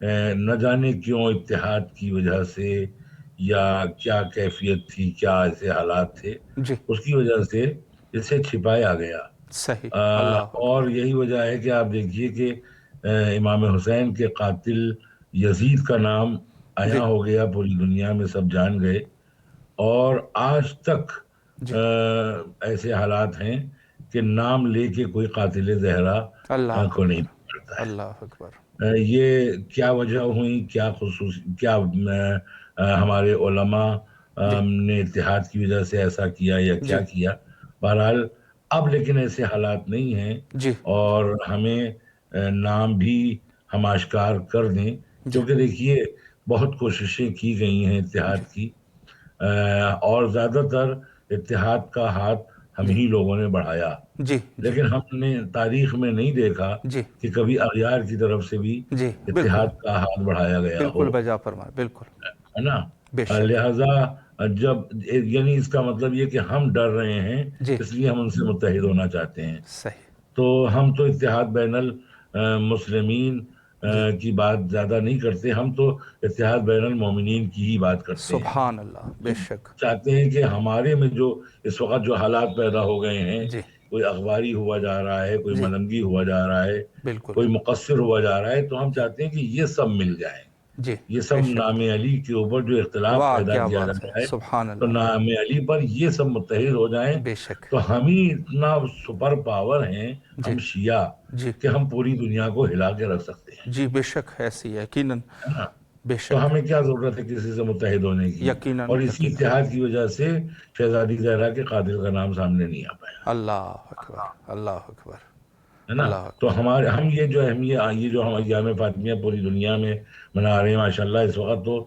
نہ جانے کیوں اتحاد کی وجہ سے یا کیا کیفیت تھی، کیا ایسے حالات تھے، جی اس کی وجہ سے اسے چھپایا گیا۔ صحیح، اللہ اور اکبر، یہی وجہ ہے کہ آپ دیکھیے کہ امام حسین کے قاتل یزید کا نام جی عیاں ہو گیا، پوری دنیا میں سب جان گئے، اور آج تک جی ایسے حالات ہیں کہ نام لے کے کوئی قاتل زہرا اللہ کو نہیں اکبر، پکڑتا ہے۔ اللہ اکبر، یہ کیا وجہ ہوئی، کیا کیا ہمارے علماء جی نے اتحاد کی وجہ سے ایسا کیا یا جی کیا کیا، بہرحال اب لیکن ایسے حالات نہیں ہیں، جی اور ہمیں نام بھی ہم آشکار کر دیں، جی کیونکہ دیکھیے بہت کوششیں کی گئی ہیں جی اتحاد کی، اور زیادہ تر اتحاد کا ہاتھ ہم جی ہی لوگوں نے بڑھایا، جی جی لیکن ہم نے تاریخ میں نہیں دیکھا جی کہ کبھی اغیار کی طرف سے بھی جی بالکل، اتحاد کا ہاتھ بڑھایا گیا ہو، بالکل بجا فرمائے، بالکل، ہے نا؟ بے شک، لہذا جب یعنی اس کا مطلب یہ کہ ہم ڈر رہے ہیں، جی اس لیے ہم ان سے متحد ہونا چاہتے ہیں، صحیح، تو ہم تو اتحاد بین المسلمین جی کی بات زیادہ نہیں کرتے، ہم تو اتحاد بین المومنین کی ہی بات کرتے ہیں۔ سبحان اللہ، بے ہم شک، چاہتے ہیں کہ ہمارے میں جو اس وقت جو حالات پیدا ہو گئے ہیں، جی کوئی اخباری ہوا جا رہا ہے، کوئی جی ملنگی ہوا جا رہا ہے، بالکل، کوئی مقصر ہوا جا رہا ہے، تو ہم جی چاہتے ہیں کہ یہ سب مل جائیں، جی یہ بے سب شک، نام علی کے اوپر جو اختلاف واہ پیدا کیا کیا جا بات ہے، رہا ہے، سبحان تو اللہ، نام علی پر یہ سب متحد ہو جائیں، بے شک، تو ہم ہی اتنا سپر پاور ہیں جی ہم شیعہ جی کہ ہم پوری دنیا کو ہلا کے رکھ سکتے ہیں، جی بے شک ایسی ہے یقیناً، ہے نا؟ بے تو شک، ہمیں کیا ضرورت ہے کسی سے متحد ہونے کی؟ یقیناً اور اسی یقیناً، اتحاد کی وجہ سے شہزادی زہرا کے قاتل کا نام سامنے نہیں آ پایا، اللہ اکبر، اللہ اکبر، ہے نا؟ اللہ تو اکبر، ہم یہ جو اہمیت، یہ جو ہم ایام فاطمیہ پوری دنیا میں منا رہے ہیں، ماشاءاللہ اس وقت تو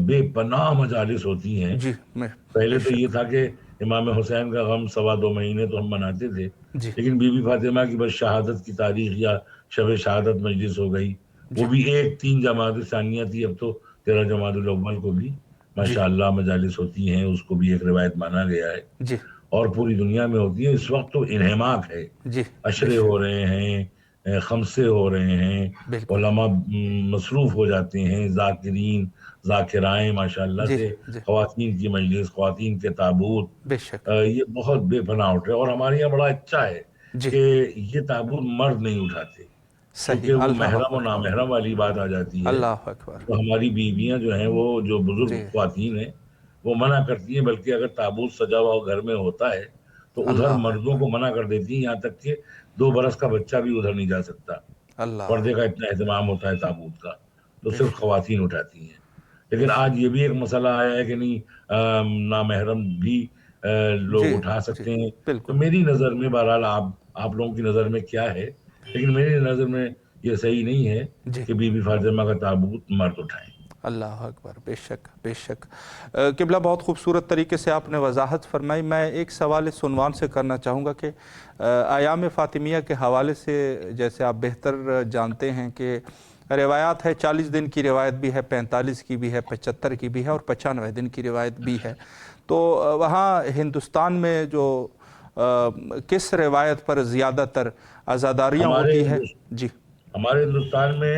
بے پناہ مجالس ہوتی ہیں۔ جی میں بے پہلے تو یہ شک، تھا کہ امام حسین کا غم 2.25 مہینے تو ہم مناتے تھے، جی لیکن بی بی فاطمہ کی بس شہادت کی تاریخ یا شب شہادت مجلس ہو گئی، وہ جی بھی ایک 3 جماعت ثانیہ تھی، اب تو 13 جماعت الاول کو بھی جی ماشاءاللہ مجالس ہوتی ہیں، اس کو بھی ایک روایت مانا گیا ہے، جی اور پوری دنیا میں ہوتی ہے۔ اس وقت تو انہماک ہے، جی بے عشرے ہو شک، رہے ہیں، خمسے ہو رہے ہیں، بالکل، علماء مصروف ہو جاتے ہیں، ذاکرین ذاکرائیں ماشاءاللہ جی سے، جی خواتین کی مجلس، خواتین کے تابوت، بے شک، یہ بہت بے پناہ اٹھ رہے ہیں، اور ہمارے یہاں بڑا اچھا ہے جی کہ یہ تابوت مرد نہیں اٹھاتے، صحیح، چونکہ وہ اللہ محرم و اکبر، نامحرم والی بات آ جاتی ہے، اللہ اکبر، تو ہماری بیویاں جو ہیں، وہ جو بزرگ جی خواتین ہیں، وہ منع کرتی ہیں، بلکہ اگر تابوت سجا ہوا گھر میں ہوتا ہے تو ادھر اللہ مردوں اکبر، کو منع کر دیتی ہیں، یہاں تک کہ 2 برس کا بچہ بھی ادھر نہیں جا سکتا، اللہ پردے کا اکبر، اتنا اہتمام ہوتا ہے تابوت کا، تو بے صرف شک، خواتین اٹھاتی ہیں۔ بے لیکن شک، آج یہ بھی ایک مسئلہ آیا ہے کہ نہیں، نامحرم بھی جی لوگ اٹھا جی سکتے ہیں، تو بالکل، میری نظر میں بہرحال آپ لوگوں کی نظر میں کیا ہے، لیکن میری نظر میں یہ صحیح نہیں ہے جی کہ بی بی فاطمہ کا تابوت مرد اٹھائیں۔ اللہ اکبر، بے شک بے شک، قبلہ بہت خوبصورت طریقے سے آپ نے وضاحت فرمائی۔ میں ایک سوال اس عنوان سے کرنا چاہوں گا کہ ایام فاطمیہ کے حوالے سے جیسے آپ بہتر جانتے ہیں کہ روایات ہے، 40 دن کی روایت بھی ہے، 45 کی بھی ہے، 75 کی بھی ہے، اور 95 دن کی روایت بھی ہے، تو وہاں ہندوستان میں جو کس روایت پر زیادہ تر عزاداریاں ہمارے ہوتی ہے؟ جی ہمارے ہندوستان میں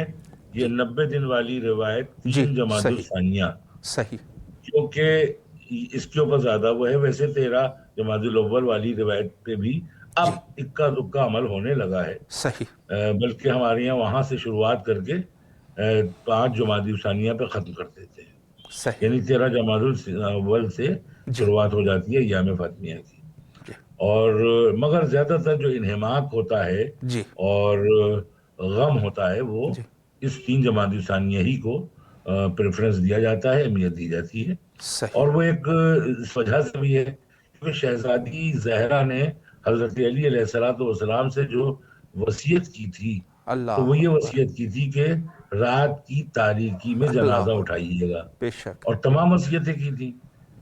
یہ جی 90 دن والی روایت جی 3 جمادی صحیح الثانیہ، صحیح کیونکہ اس کے اوپر زیادہ وہ ہے، ویسے 13 جمادی الاول والی روایت پہ بھی اب جی اکا دکا عمل ہونے لگا ہے، صحیح بلکہ ہمارے یہاں وہاں سے شروعات کر کے 5 جمادی الثانیہ پہ ختم کر دیتے ہیں، صحیح یعنی 13 جمادی الاول سے جی شروعات ہو جاتی ہے ایام فاطمیہ کی، جی اور مگر زیادہ تر جو انہماک ہوتا ہے جی اور غم ہوتا ہے، وہ جی اس 3 جمادی ثانیہ ہی کو پریفرنس دیا جاتا ہے، اہمیت دی جاتی ہے، صحیح اور وہ ایک اس وجہ سے بھی ہے کیونکہ شہزادی زہرا نے حضرت علی علیہ السلام سے جو وصیت کی تھی، تو وہ اللہ یہ اکبر، وصیت کی تھی کہ رات کی تاریکی میں جنازہ اللہ اکبر، اٹھائیے گا، بے شک، اور تمام وصیتیں کی تھی،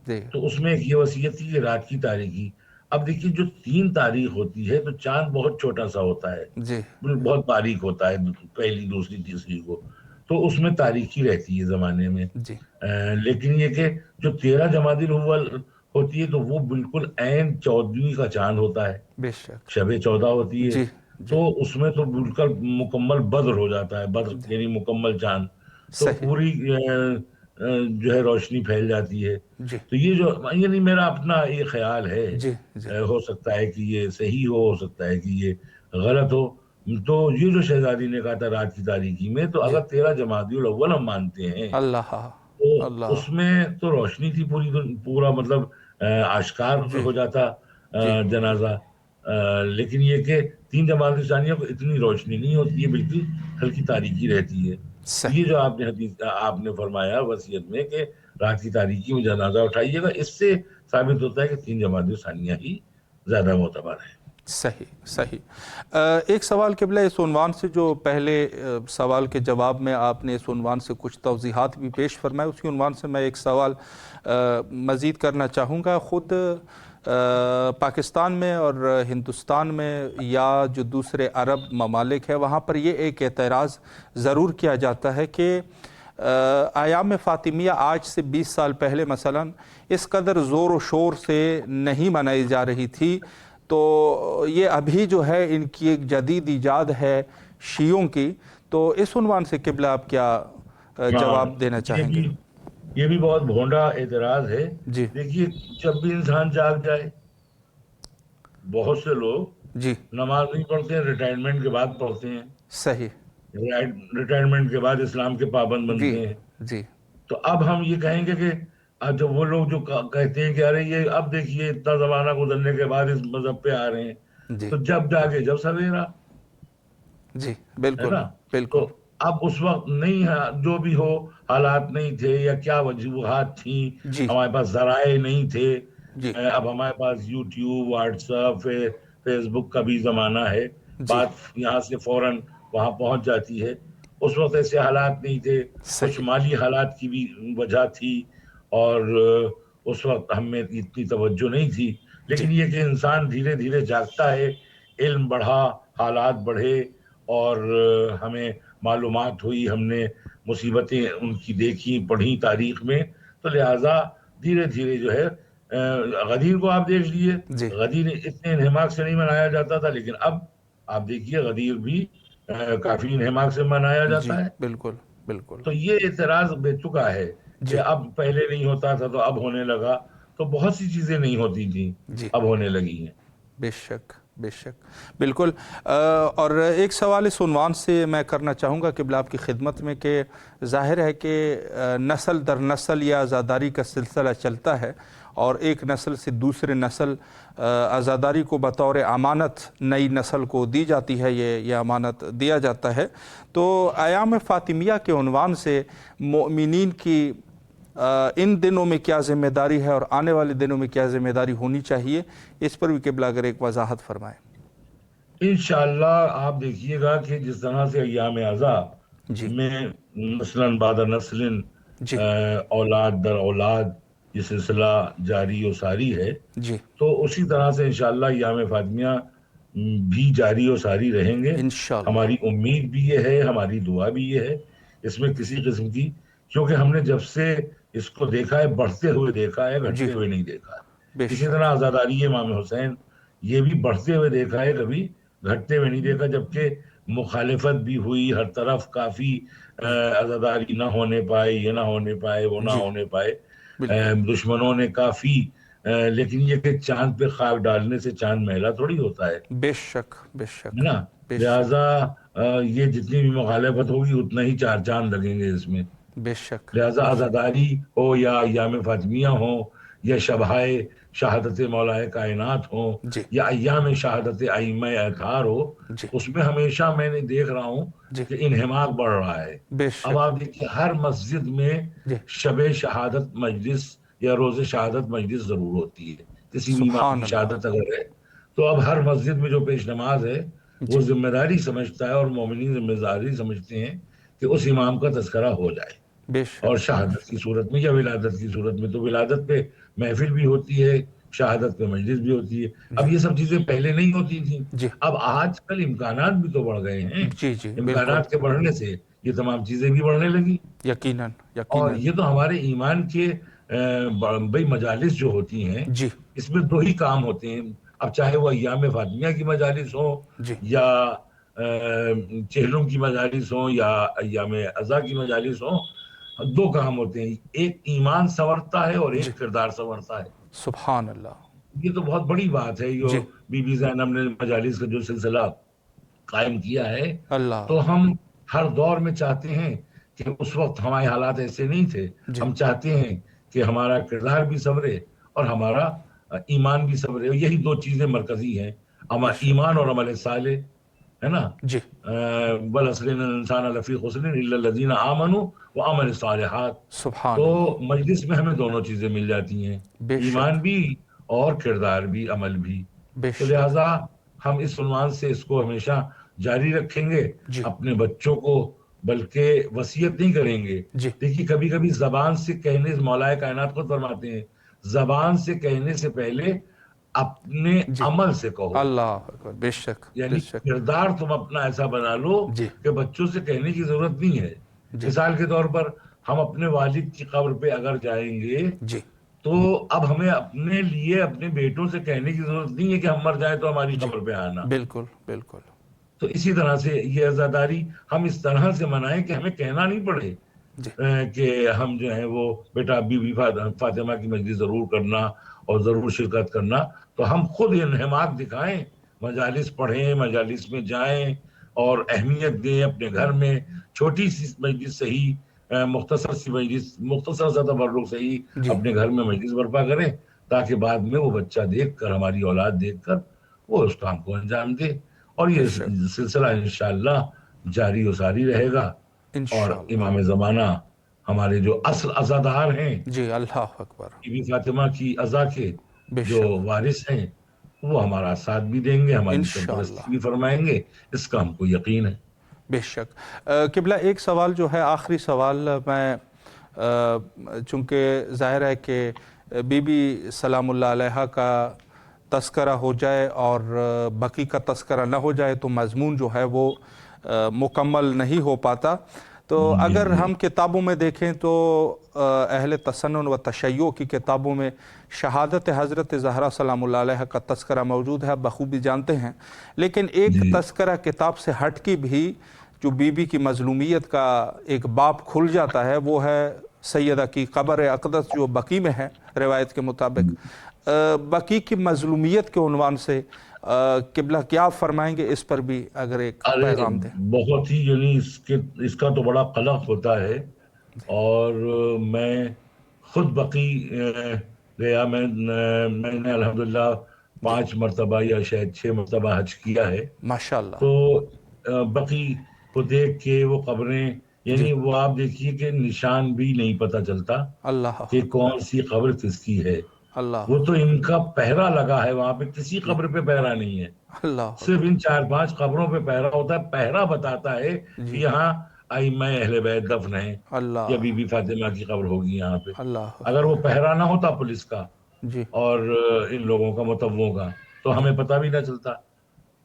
جی تو اس میں ایک یہ وصیت تھی کہ رات کی تاریخی۔ اب دیکھیے جو 3 تاریخ ہوتی ہے تو چاند بہت چھوٹا سا ہوتا ہے، جی بہت باریک ہوتا ہے، پہلی دوسری تیسری کو، تو اس میں تاریخی رہتی ہے زمانے میں، جی لیکن یہ کہ جو 13 جمادی الاول ہوتی ہے تو وہ بالکل عین 14ویں کا چاند ہوتا ہے، بے شک، شب 14 ہوتی ہے، جی تو اس میں تو بالکل مکمل بدر ہو جاتا ہے، بدر یعنی مکمل چاند، تو صحیح پوری جو ہے روشنی پھیل جاتی ہے. جی تو یہ جو یعنی میرا اپنا یہ خیال ہے، جی جی ہو سکتا ہے کہ یہ صحیح ہو سکتا ہے کہ یہ غلط ہو. تو یہ جو شہزادی نے کہا تھا رات کی تاریکی میں، تو جی اگر 13 جمادی الاول ہم مانتے ہیں اللہ تو اللہ اس میں تو روشنی تھی پوری، پورا مطلب آشکار جی ہو جاتا جی جنازہ. لیکن یہ کہ 3 جمادی ثانیہ کو اتنی روشنی نہیں ہوتی ہے، بالکل ہلکی تاریکی رہتی ہے. یہ صحیح جو آپ نے فرمایا وصیت میں کہ رات کی تاریکی میں جنازہ اٹھائیے گا، اس سے ثابت ہوتا ہے کہ 3 جمادی ثانیہ ہی زیادہ معتبر ہے. صحیح صحیح. ایک سوال قبلہ اس عنوان سے، جو پہلے سوال کے جواب میں آپ نے اس عنوان سے کچھ توضیحات بھی پیش فرمائے، اسی عنوان سے میں ایک سوال مزید کرنا چاہوں گا. خود پاکستان میں اور ہندوستان میں یا جو دوسرے عرب ممالک ہے، وہاں پر یہ ایک اعتراض ضرور کیا جاتا ہے کہ ایام فاطمیہ آج سے 20 سال پہلے مثلا اس قدر زور و شور سے نہیں منائی جا رہی تھی، تو یہ ابھی جو ہے ان کی ایک جدید ایجاد ہے شیعوں کی. تو اس عنوان سے قبلہ آپ کیا جواب دینا چاہیں گے؟ یہ بھی بہت بھونڈا اعتراض ہے. جی دیکھیے، جب بھی انسان جاگ جائے، بہت سے لوگ جی نماز نہیں پڑھتے ہیں، ریٹائرمنٹ کے بعد پڑھتے ہیں، صحیح ریٹائرمنٹ کے بعد اسلام کے پابند جی بنتے ہیں. جی تو اب ہم یہ کہیں گے کہ اب جب وہ لوگ جو کہتے ہیں کہ ارے یہ اب دیکھیے اتنا زمانہ گزرنے کے بعد اس مذہب پہ آ رہے ہیں، جی تو جب جاگے جب سویرا، جی ہے بالکل نا. تو بالکل اب اس وقت نہیں ہے، جو بھی ہو حالات نہیں تھے یا کیا وجوہات تھیں، جی ہمارے پاس ذرائع نہیں تھے. جی اب ہمارے پاس یوٹیوب، واٹس ایپ، فیس بک کا بھی زمانہ ہے، جی بات یہاں سے فوراً وہاں پہنچ جاتی ہے. اس وقت ایسے حالات نہیں تھے، کچھ صحیح مالی حالات کی بھی وجہ تھی، اور اس وقت ہم میں اتنی توجہ نہیں تھی. جی لیکن یہ کہ انسان دھیرے دھیرے جاگتا ہے، علم بڑھا، حالات بڑھے، اور ہمیں معلومات ہوئی، ہم نے مصیبتیں ان کی دیکھی پڑھی تاریخ میں. تو لہٰذا دھیرے دھیرے جو ہے غدیر کو آپ دیکھ لیجیے، جی غدیر اتنے انہماک سے نہیں منایا جاتا تھا، لیکن اب آپ دیکھیے غدیر بھی کافی انہماک سے منایا جی جاتا ہے. بالکل بالکل تو یہ اعتراض بے چکا ہے کہ جی اب پہلے نہیں ہوتا تھا تو اب ہونے لگا. تو بہت سی چیزیں نہیں ہوتی تھیں، جی اب ہونے لگی ہیں. بے شک بے شک بالکل. اور ایک سوال اس عنوان سے میں کرنا چاہوں گا قبلہ آپ کی خدمت میں، کہ ظاہر ہے کہ نسل در نسل یہ عزاداری کا سلسلہ چلتا ہے، اور ایک نسل سے دوسرے نسل عزاداری کو بطور امانت نئی نسل کو دی جاتی ہے، یہ امانت دیا جاتا ہے. تو ایام فاطمیہ کے عنوان سے مؤمنین کی ان دنوں میں کیا ذمہ داری ہے اور آنے والے دنوں میں کیا ذمہ داری ہونی چاہیے، اس پر بھی قبلہ اگر ایک وضاحت فرمائیں. انشاءاللہ آپ دیکھیے گا کہ جس طرح سے ایام عزا جی میں نسلاً بعد نسل، جی اولاد در اولاد یہ سلسلہ جاری و ساری ہے، جی تو اسی طرح سے انشاءاللہ ایام فاطمیہ بھی جاری و ساری رہیں گے. انشاءاللہ ہماری امید بھی یہ ہے، ہماری دعا بھی یہ ہے. اس میں کسی قسم کی، کیونکہ ہم نے جب سے اس کو دیکھا ہے بڑھتے ہوئے دیکھا ہے، جی گھٹتے ہوئے نہیں دیکھا ہے. بے اسی شک طرح عزاداری امام حسین یہ بھی بڑھتے ہوئے دیکھا ہے، کبھی گھٹتے ہوئے نہیں دیکھا. جبکہ مخالفت بھی ہوئی ہر طرف، کافی جی عزاداری نہ ہونے پائے، یہ نہ ہونے پائے، وہ نہ جی ہونے پائے. بالکل دشمنوں نے کافی، لیکن یہ کہ چاند پہ خاک ڈالنے سے چاند میلا تھوڑی ہوتا ہے بے شک بے شک نا. بے شک لہذا یہ جتنی بھی مخالفت ہوگی اتنا ہی 4 چاند لگیں گے اس میں. بے شک لہذا بے شک عزاداری ہو یا ایام فاطمیہ ہو یا شبہائے شہادت مولا کائنات ہو جی یا ایام شہادت ائمہ اطہار ہو، جی اس میں ہمیشہ میں نے دیکھ رہا ہوں جی کہ انہماک بڑھ رہا ہے. بے اب شک آپ دیکھیے ہر مسجد میں جی شب شہادت مجلس یا روز شہادت مجلس ضرور ہوتی ہے. کسی بھی امام سبحان کی اللہ. شہادت اگر ہے تو اب ہر مسجد میں جو پیش نماز ہے وہ جی ذمہ داری سمجھتا ہے، اور مومنین ذمہ داری سمجھتے ہیں کہ اس امام کا تذکرہ ہو جائے. بے اور شک بے شہادت کی شک صورت میں یا ولادت کی صورت میں تو ولادت پہ محفل بھی ہوتی ہے، شہادت پہ مجلس بھی ہوتی ہے. جی اب یہ سب چیزیں پہلے نہیں ہوتی تھیں. جی اب آج کل امکانات بھی تو بڑھ گئے ہیں، جی جی بالکل امکانات کے بڑھنے سے یہ تمام چیزیں بھی بڑھنے لگی. یقیناً اور یقیناً یہ تو ہمارے ایمان کے بھئی مجالس جو ہوتی ہیں، جی اس میں 2 ہی کام ہوتے ہیں. اب چاہے وہ ایام فاطمیہ کی مجالس ہوں جی یا چہلوں کی مجالس ہوں یا ایام عزا کی مجالس ہوں، دو کام ہوتے ہیں، ایک ایمان سنورتا ہے اور جی ایک کردار سنورتا ہے۔ سبحان اللہ۔ یہ تو بہت بڑی بات ہے جو جی بی بی زینب نے مجالس کا جو سلسلہ قائم کیا ہے۔ اللہ۔ تو ہم ہر دور میں چاہتے ہیں کہ اس وقت ہمارے حالات ایسے نہیں تھے، جی ہم چاہتے ہیں کہ ہمارا کردار بھی سنورے اور ہمارا ایمان بھی سنورے، یہی دو چیزیں مرکزی ہیں، بے شک۔ ایمان اور عمل صالح، ہے نا۔ جی والعصر ان الانسان لفی خسر الا الذین آمنوا وعملوا الصالحات۔ سبحان تو اللہ۔ مجلس میں ہمیں دونوں چیزیں مل جاتی ہیں، بے ایمان شک بھی اور کردار بھی، عمل بھی۔ بے تو شک۔ لہٰذا ہم اس عنوان سے اس کو ہمیشہ جاری رکھیں گے، جی اپنے بچوں کو بلکہ وصیت نہیں کریں گے۔ جی دیکھیے کبھی کبھی زبان سے کہنے، مولا کائنات خود فرماتے ہیں زبان سے کہنے سے پہلے اپنے جی عمل سے کہو، اللہ اکبر، بے شک بے یعنی شک۔ کردار تم اپنا ایسا بنا لو جی کہ بچوں سے کہنے کی ضرورت نہیں ہے۔ جی مثال کے طور پر ہم اپنے والد کی قبر پہ اگر جائیں گے جی تو اب ہمیں اپنے لیے اپنے بیٹوں سے کہنے کی ضرورت نہیں ہے کہ ہم مر جائیں تو ہماری جی قبر پہ آنا۔ بالکل بالکل۔ تو اسی طرح سے یہ عزاداری ہم اس طرح سے منائیں کہ ہمیں کہنا نہیں پڑے جی کہ ہم جو ہیں وہ بیٹا بی بی فاطمہ کی مجلس ضرور کرنا اور ضرور شرکت کرنا، تو ہم خود انہماک دکھائیں، مجالس پڑھیں، مجالس میں جائیں اور اہمیت دیں اپنے گھر میں، چھوٹی سی مجلس صحیح، مختصر سی مجلس، مختصر سا تبرک صحیح، جی اپنے گھر میں مجلس برپا کریں تاکہ بعد میں وہ بچہ دیکھ کر، ہماری اولاد دیکھ کر وہ اس کام کو انجام دے، اور بے یہ شک سلسلہ انشاءاللہ جاری و ساری رہے گا۔ اور انشاءاللہ۔ امام زمانہ ہمارے جو اصل عزادار ہیں، جی اللہ اکبر، بی بی فاطمہ کی عزا کے بے جو شک وارث ہیں، وہ ہمارا ساتھ بھی دیں گے، ہماری انشاءاللہ سرپرستی بھی فرمائیں گے، اس کا ہم کو یقین ہے۔ بے شک۔ قبلہ ایک سوال جو ہے، آخری سوال، میں چونکہ ظاہر ہے کہ بی بی سلام اللہ علیہ کا تذکرہ ہو جائے اور بقی کا تذکرہ نہ ہو جائے تو مضمون جو ہے وہ مکمل نہیں ہو پاتا۔ تو جی اگر جی ہم کتابوں میں دیکھیں تو اہل تسنن و تشیع کی کتابوں میں شہادت حضرت زہرا سلام اللہ علیہ کا تذکرہ موجود ہے، بخوبی جانتے ہیں، لیکن ایک جی تذکرہ کتاب سے ہٹ کے بھی جو بی بی کی مظلومیت کا ایک باب کھل جاتا ہے، وہ ہے سیدہ کی قبر اقدس جو بقی میں ہے روایت کے مطابق۔ بقی کی مظلومیت کے عنوان سے قبلہ کیا فرمائیں گے، اس پر بھی اگر ایک ارے پیغام دیں۔ بہت ہی، یعنی اس کا تو بڑا قلق ہوتا ہے، اور میں خود بقی گیا، میں نے الحمدللہ جی 5 مرتبہ یا شاید 6 مرتبہ حج کیا ہے۔ ماشاءاللہ۔ تو بقی کو دیکھ کے وہ قبریں، جی یعنی وہ آپ دیکھیے کہ نشان بھی نہیں پتہ چلتا اللہ کہ اکبر، کون سی قبر کس کی ہے۔ اللہ وہ تو اکبر، ان کا پہرا لگا ہے، وہاں پہ کسی جی قبر پہ پہرا نہیں ہے، اللہ صرف اکبر، ان 4-5 قبروں پہ پہرا ہوتا ہے۔ پہرا بتاتا ہے کہ جی یہاں ائمہ اہل بیت دفن ہیں یا اللہ بی بی فاطمہ کی قبر ہوگی یہاں پہ۔ اللہ اگر وہ اکبر، پہرا نہ ہوتا پولیس کا جی اور ان لوگوں کا، متووں کا، تو جی ہمیں پتہ بھی نہ چلتا،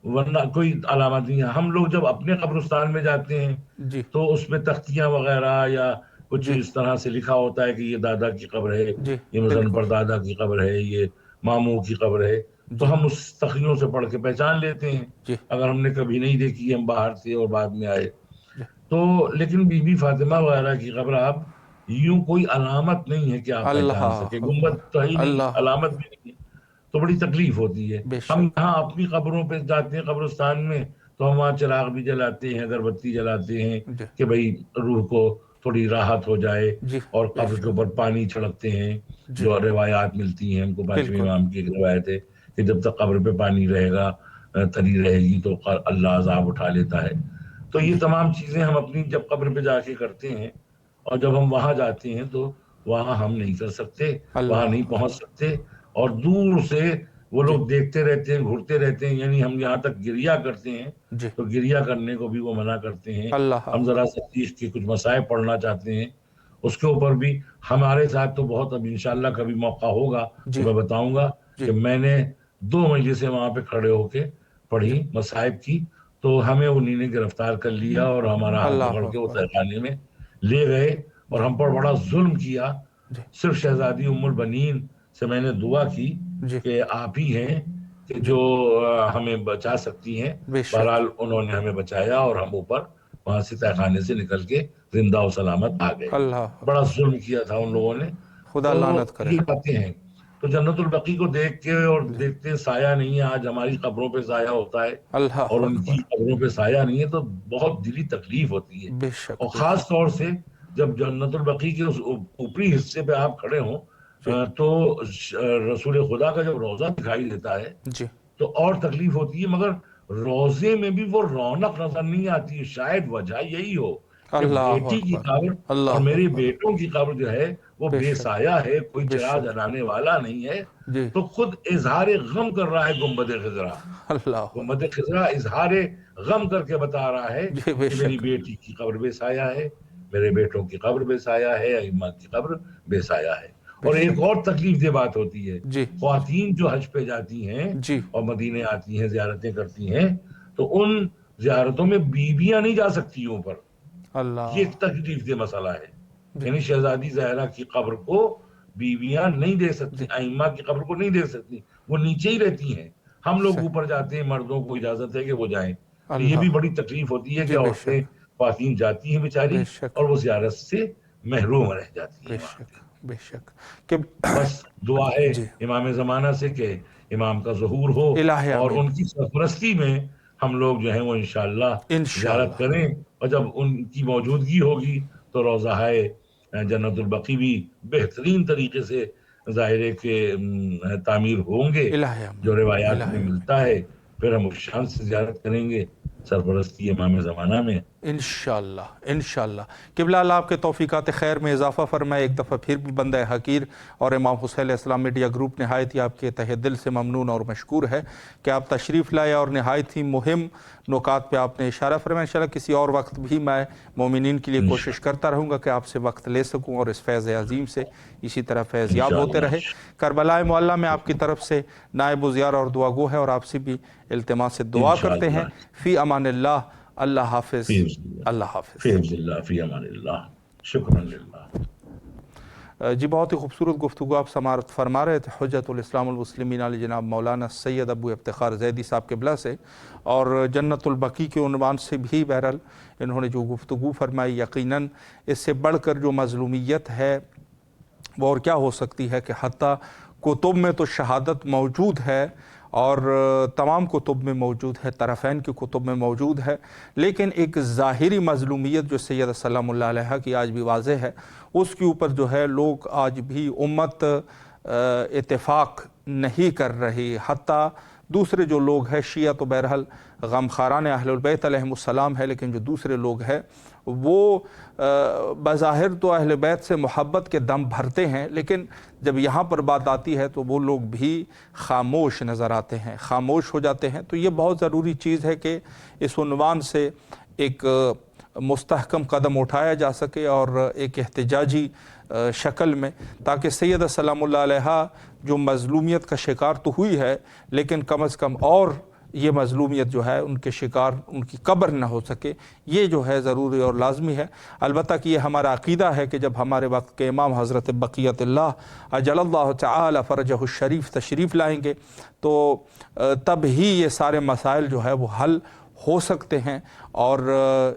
ورنہ کوئی علامت نہیں ہے۔ ہم لوگ جب اپنے قبرستان میں جاتے ہیں جی تو اس میں تختیاں وغیرہ یا کچھ جی اس طرح سے لکھا ہوتا ہے کہ یہ دادا کی قبر ہے، جی یہ مثلاً بالکل، پردادا کی قبر ہے، یہ ماموں کی قبر ہے، جی تو ہم اس تختیوں سے پڑھ کے پہچان لیتے ہیں جی اگر ہم نے کبھی نہیں دیکھی، ہم باہر سے اور بعد میں آئے جی تو۔ لیکن بی بی فاطمہ وغیرہ کی قبر آپ یوں کوئی علامت نہیں ہے کہ آپ اللہ پہچان سکے، اکبر، گنبد تو ہی نہیں، اللہ علامت اکبر، بھی نہیں ہے، تو بڑی تکلیف ہوتی ہے۔ بے ہم شک یہاں اپنی قبروں پہ جاتے ہیں قبرستان میں تو ہم وہاں چراغ بھی جلاتے ہیں، اگر بتی جلاتے ہیں جی کہ بھئی روح کو تھوڑی راحت ہو جائے، جی اور بے قبر کے شک، اوپر پانی چھڑکتے ہیں، جی جو روایات ملتی ہیں ہم کو۔ 5ویں بالکل امام کی ایک روایت ہے کہ جب تک قبر پہ پانی رہے گا، تری رہے گی، تو اللہ عذاب اٹھا لیتا ہے۔ تو یہ جی تمام چیزیں ہم اپنی جب قبر پہ جا کے کرتے ہیں، اور جب ہم وہاں جاتے ہیں تو وہاں ہم نہیں کر سکتے، وہاں اللہ نہیں پہنچ اکبر، سکتے، اور دور سے وہ جی لوگ دیکھتے رہتے ہیں، گھرتے رہتے ہیں، یعنی ہم یہاں تک گریا کرتے ہیں جی تو گریا کرنے کو بھی وہ منع کرتے ہیں۔ اللہ ہم ذرا اکبر، سا چیز کے کچھ مسائل پڑھنا چاہتے ہیں، اس کے اوپر بھی ہمارے ساتھ تو بہت، اب انشاءاللہ کبھی موقع ہوگا تو جی میں بتاؤں گا جی کہ میں نے 2 مجلسیں وہاں پہ کھڑے ہو کے جی پڑھی مصائب کی، تو ہمیں انہی نے گرفتار کر لیا اور ہمارا ہاتھ اللہ پکڑ کے وہ اکبر، تہخانے میں لے گئے، اور جی ہم پر بڑا ظلم کیا۔ جی صرف شہزادی ام البنین سے میں نے دعا کی جی کہ آپ ہی ہیں کہ جو ہمیں بچا سکتی ہیں. بے شک بہرحال انہوں نے ہمیں بچایا اور ہم اوپر وہاں سے تہہ خانے سے نکل کے زندہ و سلامت آ گئے. اللہ بڑا ظلم کیا تھا ان لوگوں نے. خدا تو لعنت کرے. یہ باتیں ہیں. تو جنت البقیع کو دیکھ کے اور دیکھتے ہیں سایہ نہیں ہے. آج ہماری قبروں پہ سایہ ہوتا ہے اللہ اور ان کی اکبر. قبروں پہ سایہ نہیں ہے, تو بہت دلی تکلیف ہوتی ہے. بے شک اور بے خاص شک. طور سے جب جنت البقیع کے اس اوپری حصے پہ آپ کھڑے ہوں جی تو رسول خدا کا جب روضہ دکھائی دیتا ہے جی تو اور تکلیف ہوتی ہے. مگر روزے میں بھی وہ رونق نظر نہیں آتی ہے. شاید وجہ یہی ہو کہ اللہ بیٹی کی اکبر. قبر اور اللہ میرے اکبر. بیٹوں کی قبر جو ہے وہ بے بے شک سایہ ہے, کوئی بے چراغ شک. جلانے والا نہیں ہے. جی تو خود اظہار غم کر رہا ہے گنبد خضرا. اللہ گنبد اکبر. خضرا اظہار غم کر کے بتا رہا ہے جی بے کہ میری شک. بیٹی کی قبر بے سایہ ہے, میرے بیٹوں کی قبر بے سایہ ہے, ائمہ کی قبر بے سایہ ہے. بے اور ایک شک. اور تکلیف دہ بات ہوتی ہے, جی خواتین جو حج پہ جاتی ہیں جی اور مدینے آتی ہیں, زیارتیں کرتی ہیں, تو ان زیارتوں میں بیویاں نہیں جا سکتی اوپر. اللہ. یہ ایک تکلیف دہ مسئلہ ہے. جی یعنی شہزادی زہرا کی قبر کو بیویاں نہیں دے جی سکتی, ائمہ کی قبر کو نہیں دے سکتی, وہ نیچے ہی رہتی ہیں. ہم لوگ صحیح. اوپر جاتے ہیں, مردوں کو اجازت ہے کہ وہ جائیں. تو یہ بھی اللہ. بڑی تکلیف ہوتی ہے کہ جی بے عورتیں شک خواتین جاتی ہیں بے بیچاری شک اور وہ زیارت سے محروم رہ جاتی بے ہیں وہاں شک پہ. بے شک. کہ بس دعا ہے جی امام زمانہ سے کہ امام کا ظہور ہو الہ اور آمین. ان کی سرپرستی میں ہم لوگ جو ہیں وہ انشاءاللہ زیارت انشاءاللہ. کریں. اور جب ان کی موجودگی ہوگی تو روضہ جنت البقیع بھی بہترین طریقے سے ظاہرے کے تعمیر ہوں گے الہ آمین. جو روایات الہ میں آمین. ملتا ہے. پھر ہم اس شان سے زیارت کریں گے سرپرستی امام زمانہ میں. انشاءاللہ انشاءاللہ. قبلہ اللہ آپ کے توفیقات خیر میں اضافہ فرمائے. ایک دفعہ پھر بھی بندہ حقیر اور امام حسین علیہ السلام میڈیا گروپ نہایت ہی آپ کے تہ دل سے ممنون اور مشکور ہے کہ آپ تشریف لائے اور نہایت ہی مہم نکات پہ آپ نے اشارہ فرمایا. انشاءاللہ کسی اور وقت بھی میں مومنین کے لیے کوشش کرتا رہوں گا کہ آپ سے وقت لے سکوں اور اس فیض عظیم سے اسی طرح فیض یاب ہوتے رہے. کربلا معلیٰ میں آپ کی طرف سے نائب و زیار اور دعا گو ہے اور آپ سے بھی التماس سے دعا کرتے ہیں. فی امان اللہ. اللہ حافظ. اللہ حافظ. فی حفظ اللہ فی امان اللہ. شکرا للہ. جی بہت ہی خوبصورت گفتگو آپ سماعت فرما رہے تھے حجت الاسلام المسلمین علی جناب مولانا سید ابو افتخار زیدی صاحب قبلہ سے, اور جنت البقیع کے عنوان سے بھی بہرحال انہوں نے جو گفتگو فرمائی یقیناً اس سے بڑھ کر جو مظلومیت ہے وہ اور کیا ہو سکتی ہے کہ حتیٰ کتب میں تو شہادت موجود ہے اور تمام کتب میں موجود ہے, طرفین کی کتب میں موجود ہے, لیکن ایک ظاہری مظلومیت جو سید سلام اللہ علیہ کی آج بھی واضح ہے, اس کے اوپر جو ہے لوگ آج بھی امت اتفاق نہیں کر رہی. حتیٰ دوسرے جو لوگ ہیں شیعہ تو بہرحال غمخواران اہل البیت علیہم السلام ہے, لیکن جو دوسرے لوگ ہیں وہ بظاہر تو اہل بیت سے محبت کے دم بھرتے ہیں, لیکن جب یہاں پر بات آتی ہے تو وہ لوگ بھی خاموش نظر آتے ہیں, خاموش ہو جاتے ہیں. تو یہ بہت ضروری چیز ہے کہ اس عنوان سے ایک مستحکم قدم اٹھایا جا سکے اور ایک احتجاجی شکل میں, تاکہ سید سلام اللہ علیہ جو مظلومیت کا شکار تو ہوئی ہے لیکن کم از کم اور یہ مظلومیت جو ہے ان کے شکار ان کی قبر نہ ہو سکے. یہ جو ہے ضروری اور لازمی ہے. البتہ کہ یہ ہمارا عقیدہ ہے کہ جب ہمارے وقت کے امام حضرت بقیت اللہ اجل اللہ تعالی فرجہ الشریف تشریف لائیں گے تو تب ہی یہ سارے مسائل جو ہے وہ حل ہو سکتے ہیں, اور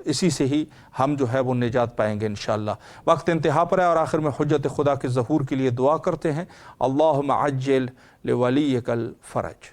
اسی سے ہی ہم جو ہے وہ نجات پائیں گے انشاءاللہ. وقت انتہا پر ہے اور آخر میں حجت خدا کے ظہور کے لیے دعا کرتے ہیں. اللہم عجل لولیک الفرج.